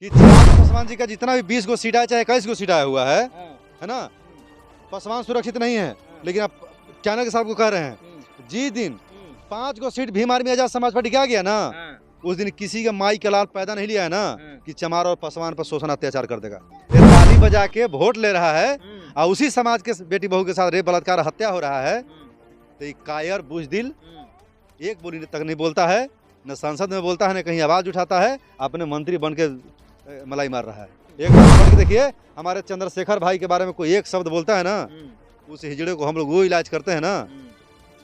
कि चिराग पासवान जी का जितना भी 20 गो सीट आया चाहे 21 गो सीट आया हुआ है ना, पासवान सुरक्षित नहीं है। लेकिन आप चाणक्य साहब को कह रहे हैं जिस दिन 5 गो seat Bhim army Azad Samaj party क्या गया ना, उस दिन किसी का माई का लाल पैदा नहीं लिया है ना कि चमार और पासवान पर शोषण अत्याचार कर देगा। ये ताली बजा के वोट ले रहा है और उसी समाज के बेटी बहू के साथ रेप बलात्कार हत्या हो रहा है। तो ये कायर बुजदिल एक बोली तक नहीं बोलता है, न संसद में बोलता है, न कहीं आवाज उठाता है, अपने मंत्री बन के मलाई मार रहा है। एक बार पढ़ के देखिए, हमारे चंद्रशेखर भाई के बारे में कोई एक शब्द बोलता है ना, उस हिजड़े को हम लोग वो इलाज करते हैं ना,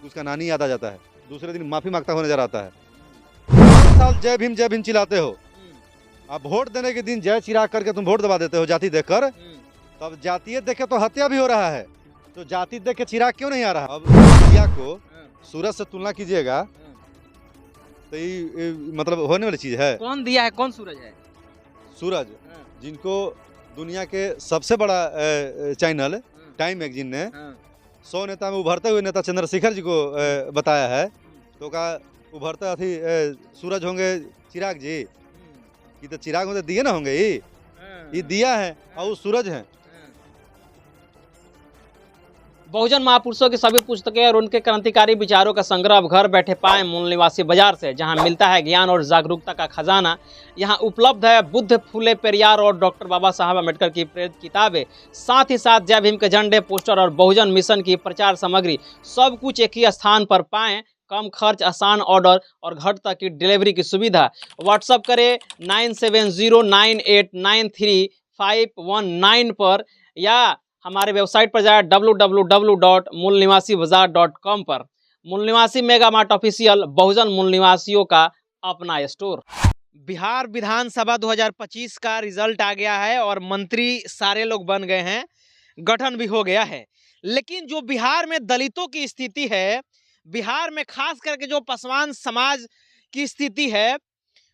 उसका नानी याद आ जाता है, दूसरे दिन माफी मांगता हुआ नजर आता है। 5 साल जय भीम चिल्लाते हो, अब वोट देने के दिन जय चिराग करके तुम वोट दबा देते हो जाति देखकर, तब जातीय देखे तो हत्या भी हो रहा है, तो जाति देख के चिराग क्यों नहीं आ रहा? अब इंडिया को सूरज से तुलना कीजिएगा तो ये मतलब होने वाली चीज है। कौन दिया है, कौन सूरज है? सूरज, जिनको दुनिया के सबसे बड़ा चैनल टाइम मैगजीन ने 100 नेता में उभरते हुए नेता चंद्रशेखर जी को बताया है, तो कहा उभरते अथी सूरज होंगे चिराग जी, ये तो चिराग होते दिए ना होंगे, ये दिया है और वो सूरज है। बहुजन महापुरुषों की सभी पुस्तकें और उनके क्रांतिकारी विचारों का संग्रह अब घर बैठे पाएं मूल निवासी बाजार से, जहां मिलता है ज्ञान और जागरूकता का खजाना। यहां उपलब्ध है बुद्ध, फूले, पेरियार और डॉक्टर बाबा साहब अम्बेडकर की प्रेरित किताबें, साथ ही साथ जय भीम के झंडे, पोस्टर और बहुजन मिशन की प्रचार सामग्री, सब कुछ एक ही स्थान पर पाएं। कम खर्च, आसान ऑर्डर और घर तक की डिलीवरी की सुविधा। व्हाट्सअप करें 9709893519 पर, या हमारे वेबसाइट पर जाए www.मूलनिवासीबाजार.com पर। मूल निवासी मेगा मार्ट ऑफिशियल, बहुजन मूल निवासियों का अपना स्टोर। बिहार विधानसभा 2025 का रिजल्ट आ गया है और मंत्री सारे लोग बन गए हैं, गठन भी हो गया है। लेकिन जो बिहार में दलितों की स्थिति है, बिहार में खास करके जो पासवान समाज की स्थिति है,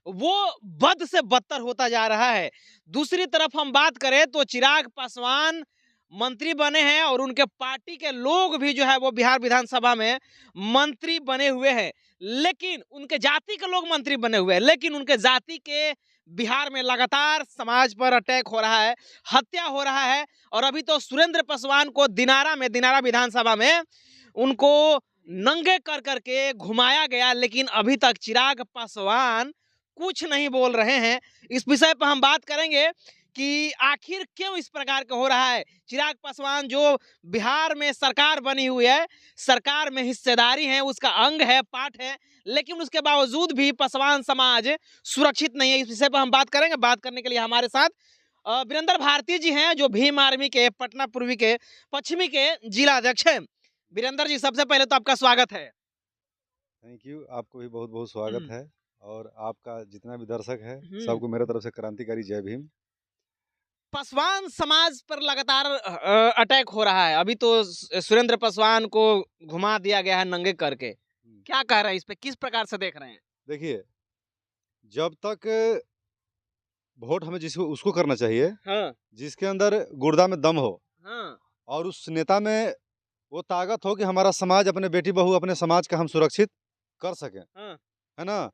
वो बद से बदतर होता जा रहा है। दूसरी तरफ हम बात करें तो चिराग पासवान मंत्री बने हैं और उनके पार्टी के लोग भी जो है वो बिहार विधानसभा में मंत्री बने हुए हैं, लेकिन उनके जाति के लोग मंत्री बने हुए हैं, लेकिन उनके जाति के बिहार में लगातार समाज पर अटैक हो रहा है, हत्या हो रहा है। और अभी तो सुरेंद्र पासवान को दिनारा विधानसभा में उनको नंगे कर करके घुमाया गया, लेकिन अभी तक चिराग पासवान कुछ नहीं बोल रहे हैं। इस विषय पर हम बात करेंगे कि आखिर क्यों इस प्रकार का हो रहा है। चिराग पासवान जो बिहार में सरकार बनी हुई है, सरकार में हिस्सेदारी है, उसका अंग है, पार्ट है, लेकिन उसके बावजूद भी पासवान समाज सुरक्षित नहीं है। इस विषय पर हम बात करेंगे। बात करने के लिए हमारे साथ वीरेंद्र भारती जी हैं, जो भीम आर्मी के पटना पूर्वी के पश्चिमी के जिला अध्यक्ष हैं। वीरेंद्र जी, सबसे पहले तो आपका स्वागत है। थैंक यू, आपको भी बहुत बहुत स्वागत है, और आपका जितना भी दर्शक है सबको मेरे तरफ से क्रांतिकारी जय भीम। पासवान समाज पर लगातार अटैक हो रहा है। अभी तो सुरेंद्र पासवान को घुमा दिया गया है नंगे करके, क्या कह रहे हैं इस पे, किस प्रकार से देख रहे हैं? देखिए, जब तक वोट हमें जिसको उसको करना चाहिए जिसके अंदर गुर्दा में दम हो, और उस नेता में वो ताकत हो कि हमारा समाज, अपने बेटी बहू, अपने समाज का हम सुरक्षित कर सकें, है ना।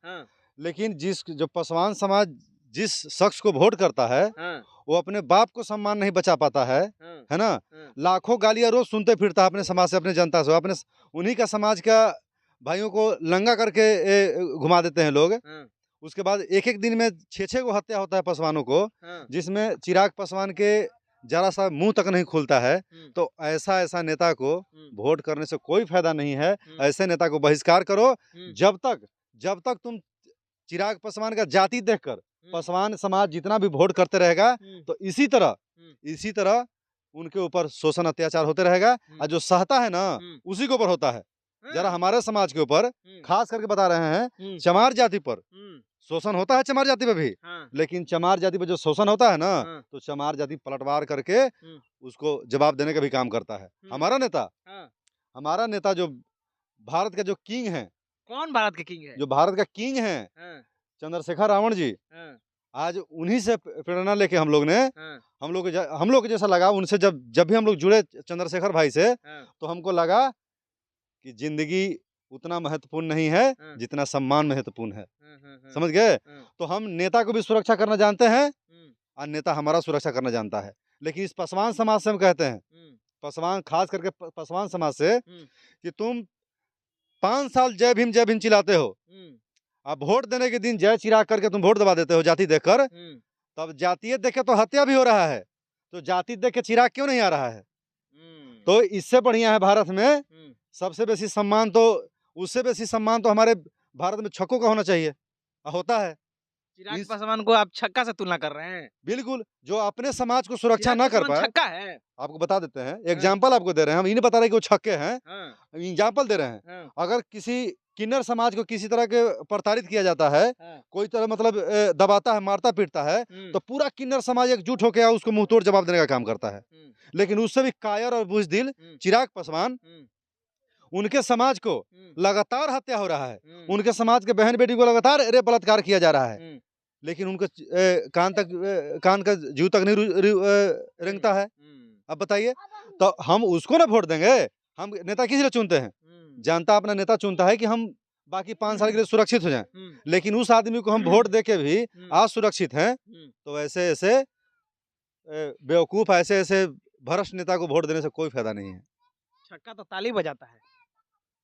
लेकिन जो पासवान समाज जिस शख्स को वोट करता है, वो अपने बाप को सम्मान नहीं बचा पाता है ना। लाखों गालियां रोज सुनते फिरता है अपने समाज से, अपने जनता से, अपने उन्हीं का समाज का भाइयों को लंगा करके घुमा देते हैं लोग। उसके बाद एक एक दिन में 6-6 को हत्या होता है पासवानों को, जिसमें चिराग पासवान के जरा सा मुंह तक नहीं खुलता है। तो ऐसा नेता को वोट करने से कोई फायदा नहीं है। ऐसे नेता को बहिष्कार करो। जब तक तुम चिराग पासवान का जाति देखकर पासवान समाज जितना भी वोट करते रहेगा, तो इसी तरह उनके ऊपर शोषण अत्याचार होते रहेगा, और जो सहता है ना उसी के ऊपर होता है। जरा हमारे समाज के ऊपर खास करके बता रहे हैं, चमार जाति पर शोषण होता है, चमार जाति पर भी, लेकिन चमार जाति पर जो शोषण होता है ना, तो चमार जाति पलटवार करके उसको जवाब देने का भी काम करता है। हमारा नेता जो भारत का जो किंग है। कौन भारत के किंग है? जो भारत का किंग है चंद्रशेखर रावण जी। आज उन्हीं से प्रेरणा लेके हम लोग को जैसा लगा उनसे, जब भी हम लोग जुड़े चंद्रशेखर भाई से, तो हमको लगा कि जिंदगी उतना महत्वपूर्ण नहीं है जितना सम्मान महत्वपूर्ण है। समझ गए? तो हम नेता को भी सुरक्षा करना जानते हैं और नेता हमारा सुरक्षा करना जानता है। लेकिन इस पासवान समाज से हम कहते हैं, पासवान खास करके पासवान समाज से, कि तुम 5 साल जय भीम चिल्लाते हो, अब वोट देने के दिन जय चिराग करके तुम वोट दबा देते हो जाति देखकर, तब जातीय देख के तो हत्या भी हो रहा है, तो जाति देख के चिराग क्यों नहीं आ रहा है? तो इससे बढ़िया है भारत में सबसे बेसी सम्मान, तो उससे बेसी सम्मान तो हमारे भारत में छक्कों का होना चाहिए, होता है। चिराग पासवान को आप छक्का से तुलना कर रहे हैं? बिल्कुल, जो अपने समाज को सुरक्षा ना कर पाए, छक्का है। आपको बता देते हैं, एग्जाम्पल आपको दे रहे हैं, हम ये नहीं बता रहे कि वो छक्के हैं, एग्जाम्पल दे रहे हैं। अगर किसी किन्नर समाज को किसी तरह के प्रताड़ित किया जाता है, कोई तरह मतलब दबाता है, मारता पीटता है, तो पूरा किन्नर समाज एकजुट होकर उसको मुंहतोड़ जवाब देने का काम करता है। लेकिन उससे भी कायर और बुज़दिल चिराग पासवान, उनके समाज को लगातार हत्या हो रहा है, उनके समाज के बहन बेटी को लगातार रेप बलात्कार किया जा रहा है, लेकिन उनके कान का जू तक नहीं रेंगता है। अब बताइए, तो हम उसको ना वोट देंगे? हम नेता किस लिए चुनते हैं? जनता अपना नेता चुनता है कि हम बाकी 5 साल के लिए सुरक्षित हो जाएं, लेकिन उस आदमी को हम वोट दे के भी असुरक्षित हैं, तो ऐसे ऐसे बेवकूफ, ऐसे ऐसे भ्रष्ट नेता को वोट देने से कोई फायदा नहीं है। छक्का तो ताली बजाता है,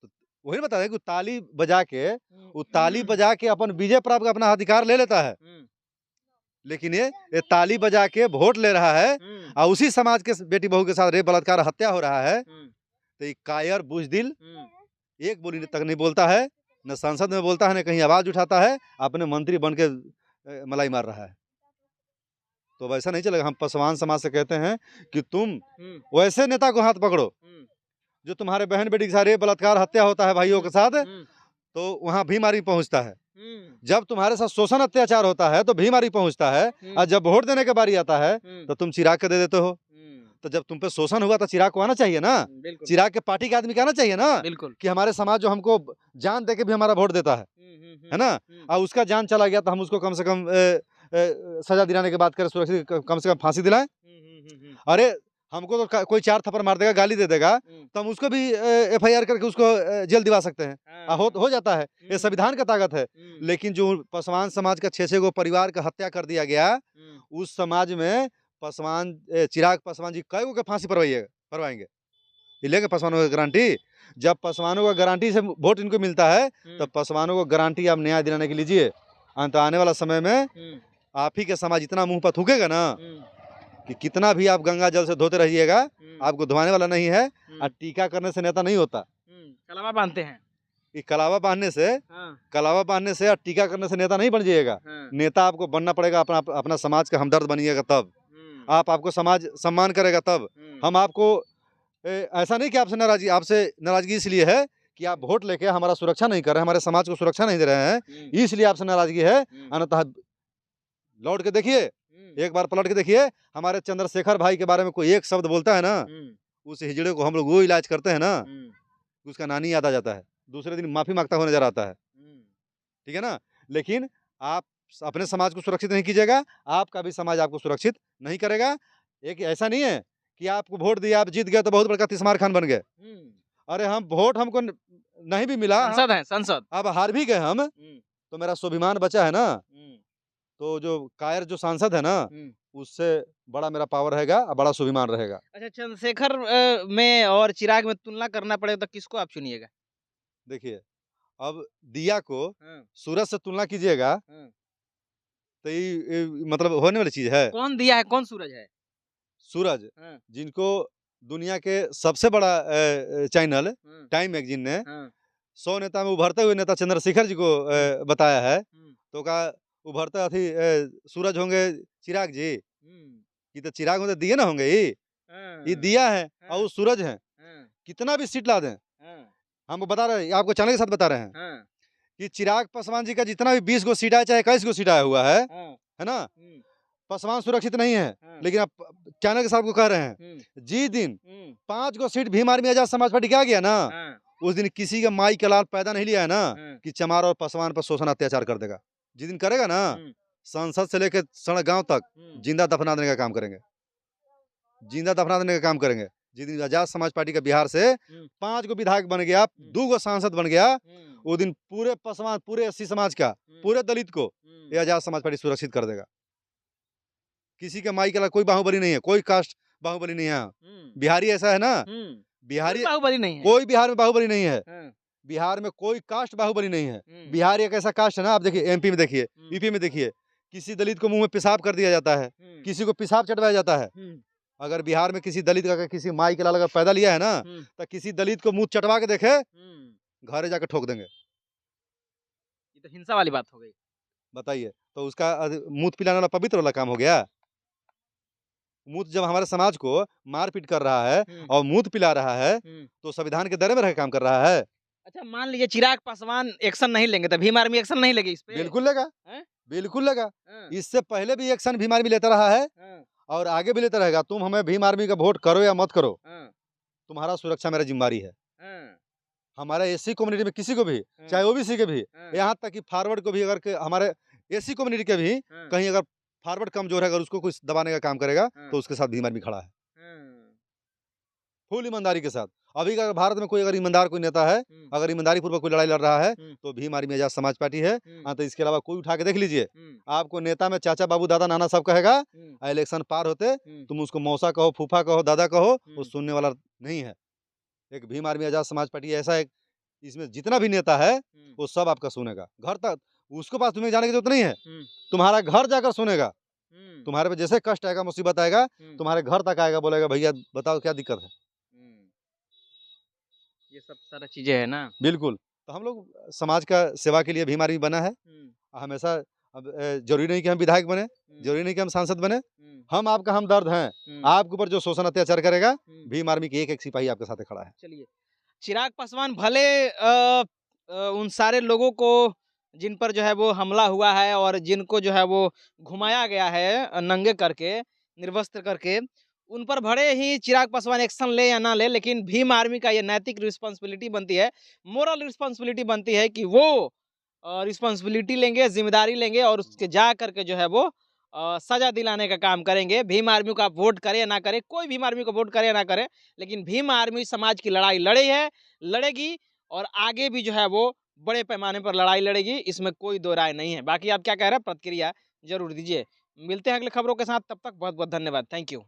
तो वही बता रहे कि ताली बजा के, वो ताली बजा के अपन विजय प्राप्त अपना अधिकार ले लेता है, लेकिन ये ताली बजा के वोट ले रहा है और उसी समाज के बेटी बहू के साथ रेप बलात्कार हत्या हो रहा है। तो ये कायर बुज़दिल एक बोली तक नहीं बोलता है, न संसद में बोलता है, न कहीं आवाज उठाता है, अपने मंत्री बन के मलाई मार रहा है। तो वैसा नहीं चलेगा। हम पासवान समाज से कहते हैं कि तुम वैसे नेता को हाथ पकड़ो जो तुम्हारे बहन बेटी के साथ रेप बलात्कार हत्या होता है भाइयों के साथ, तो वहाँ भीमारी पहुंचता है। जब तुम्हारे साथ शोषण अत्याचार होता है तो भीमारी पहुंचता है, और जब वोट देने के बारी आता है तो तुम चिराग के दे देते हो। तो जब तुम पे शोषण हुआ तो चिराग को आना चाहिए ना, चिराग के पार्टी के आदमी को आना चाहिए ना, कि हमारे समाज जो हमको जान दे के भी हमारा वोट देता है ना, और उसका जान चला गया तो हम उसको कम से कम सजा दिलाने की बात करें, सुरक्षित कम से कम फांसी दिलाएं। अरे हमको तो कोई 4 थप्पड़ मार देगा, गाली दे देगा, तो हम उसको भी FIR करके उसको जेल दिवा सकते हैं, हो जाता है। ये संविधान का ताकत है। लेकिन जो पासवान समाज का 6 गो परिवार का हत्या कर दिया गया, उस समाज में पासवान चिराग पासवान जी कई गो के फांसी परवाएंगे, लेंगे पासवानों की गारंटी। जब पासवानों का गारंटी से वोट इनको मिलता है, तब पासवानों को गारंटी आप न्याय दिलाने के लीजिए। अंत आने वाला समय में आप ही के समाज इतना मुंह पर थूकेगा ना कि कितना भी आप गंगा जल से धोते रहिएगा, आपको धोने वाला नहीं है। और टीका करने से नेता नहीं होता, कलावा बांधते हैं कि कलावा बांधने से और टीका करने से नेता नहीं बन जाइएगा। नेता आपको बनना पड़ेगा, अपना समाज का हमदर्द बनिएगा, तब आपको समाज सम्मान करेगा। तब हम आपको ऐसा नहीं कि आपसे नाराजगी इसलिए है कि आप वोट लेके हमारा सुरक्षा नहीं कर रहे, हमारे समाज को सुरक्षा नहीं दे रहे हैं, इसलिए आपसे नाराजगी है। अन्यथा लौट के देखिए, एक बार पलट के देखिए, हमारे चंद्रशेखर भाई के बारे में कोई एक शब्द बोलता है ना, उस हिजड़े को हम लोग वो इलाज करते हैं ना, उसका नानी याद आ जाता है, दूसरे दिन माफी मांगता हुआ नजर आता है। ठीक है ना? लेकिन आप अपने समाज को सुरक्षित नहीं कीजिएगा, आपका भी समाज आपको सुरक्षित नहीं करेगा। एक ऐसा नहीं है कि आपको वोट दिया, आप जीत गए तो बहुत बड़का तिस्मार खान बन गए। अरे हम वोट हमको नहीं भी मिला, संसद अब हार भी गए हम, तो मेरा स्वाभिमान बचा है ना। तो जो कायर जो सांसद है ना, उससे बड़ा मेरा पावर रहेगा और बड़ा स्वाभिमान रहेगा। अच्छा, चंद्रशेखर में और चिराग में तुलना करना पड़े तो किसको आप चुनिएगा? देखिए, अब दिया को सूरज से तुलना कीजिएगा तो ये मतलब होने वाली चीज है? कौन दिया है, कौन सूरज है? सूरज, जिनको दुनिया के सबसे बड़ा चैनल टाइम मैगजीन ने 100 नेता में उभरते हुए नेता चंद्रशेखर जी को बताया है, तो का उभरते अथी सूरज होंगे चिराग जी, ये तो चिराग होते दिए ना होंगे, ये दिया है और वो सूरज है। कितना भी सीट ला दें, हम बता रहे हैं, आपको चैनल के साथ बता रहे हैं कि चिराग पासवान जी का जितना भी 20 गो सीट आया, चाहे 21 गो सीट आया हुआ है ना, पासवान सुरक्षित नहीं है। लेकिन आप चैनल के साथ को कह रहे हैं, जी दिन 5 गो seat Bhim army Azad Samaj party क्या गया ना, उस दिन किसी का माई का लाल पैदा नहीं लिया है ना कि चमार और पासवान पर शोषण अत्याचार कर देगा। जिस दिन करेगा ना, संसद से लेकर सड़क गांव तक जिंदा दफना देने का काम करेंगे, जिंदा दफना देने का काम करेंगे। जिस दिन आजाद समाज पार्टी का बिहार से 5 गो विधायक बन गया, 2 गो सांसद बन गया, वो दिन पूरे पासवान, पूरे SC समाज का, पूरे दलित को ये आजाद समाज पार्टी सुरक्षित कर देगा। किसी के माई के अलावा कोई बाहुबली नहीं है, कोई कास्ट बाहुबली नहीं है यहाँ। बिहारी ऐसा है ना, बिहारी बाहुबली नहीं है, कोई बिहार में बाहुबली नहीं है। बिहार में कोई कास्ट बाहुबली नहीं है। बिहार एक ऐसा कास्ट है ना, आप देखिए एमपी में देखिए, यूपी में देखिए, किसी दलित को मुंह में पेशाब कर दिया जाता है, किसी को पेशाब चटवाया जाता है। अगर बिहार में किसी दलित का किसी माई के लाल अगर पैदा लिया है ना, तो किसी दलित को मुंह चटवा के देखे, घरे जाकर ठोक देंगे। ये तो हिंसा वाली बात हो गई। बताइए, तो उसका मुंह पिलाने वाला पवित्र वाला काम हो गया। मुंह जब हमारे समाज को मारपीट कर रहा है और मुंह पिला रहा है, तो संविधान के दायरे में रह काम कर रहा है। अच्छा, मान लीजिए चिराग पासवान एक्शन नहीं लेंगे तो भीम आर्मी एक्शन नहीं लेगी इस पे? बिल्कुल लेगा, बिल्कुल लेगा। इससे पहले भी एक्शन भीम आर्मी लेता रहा है और आगे भी लेता रहेगा। तुम हमें भीम आर्मी का वोट करो या मत करो, तुम्हारा सुरक्षा मेरा जिम्मेदारी है। हमारे एससी कम्युनिटी में किसी को भी, चाहे ओबीसी के भी, यहाँ तक कि फॉरवर्ड को भी, अगर हमारे एससी कम्युनिटी के भी कहीं अगर फॉरवर्ड कमजोर है, अगर उसको कुछ दबाने का काम करेगा तो उसके साथ भीम आर्मी खड़ा है, फुल ईमानदारी के साथ। अभी अगर भारत में कोई अगर ईमानदार कोई नेता है, अगर ईमानदारी पूर्वक कोई लड़ाई लड़ रहा है, तो भीम आर्मी आजाद समाज पार्टी है। हाँ, तो इसके अलावा कोई उठा के देख लीजिए, आपको नेता में चाचा बाबू दादा नाना सब कहेगा, इलेक्शन पार होते तुम उसको मौसा कहो, फूफा कहो, दादा कहो, वो सुनने वाला नहीं है। एक भीम आर्मी आजाद समाज पार्टी ऐसा है, इसमें जितना भी नेता है वो सब आपका सुनेगा। घर तक उसको पास तुम्हें जाने की जरूरत नहीं है, तुम्हारा घर जाकर सुनेगा। तुम्हारे पे जैसे कष्ट आएगा, मुसीबत आएगा, तुम्हारे घर तक आएगा, बोलेगा भैया बताओ क्या दिक्कत है। ये सब सारा चीजें है ना। बिल्कुल। तो हम लोग समाज का सेवा के लिए भीम आर्मी बना है हमेशा। अब जरूरी नहीं कि हम विधायक बने, जरूरी नहीं कि हम सांसद बने, हम आपका हमदर्द हैं। आपके ऊपर जो शोषण अत्याचार करेगा, भीम आर्मी की एक सिपाही आपके साथ खड़ा है। चलिए, चिराग पासवान भले उन सारे लोगों को जिन पर जो है वो हमला हुआ है और जिनको जो है वो घुमाया गया है नंगे करके, निर्वस्त्र करके, उन पर भले ही चिराग पासवान एक्शन ले या ना ले, लेकिन भीम आर्मी का ये नैतिक रिस्पॉन्सिबिलिटी बनती है, मोरल रिस्पॉन्सिबिलिटी बनती है कि वो रिस्पॉन्सिबिलिटी लेंगे, जिम्मेदारी लेंगे और उसके जा करके जो है वो सजा दिलाने का काम करेंगे। भीम आर्मी को आप वोट करें या ना करें, कोई भीम आर्मी को वोट करे या ना करे, लेकिन भीम आर्मी समाज की लड़ाई लड़ी है, लड़ेगी और आगे भी जो है वो बड़े पैमाने पर लड़ाई लड़ेगी, इसमें कोई दो राय नहीं है। बाकी आप क्या कह रहे हैं, प्रतिक्रिया जरूर दीजिए। मिलते हैं अगले खबरों के साथ, तब तक बहुत बहुत धन्यवाद। Thank you.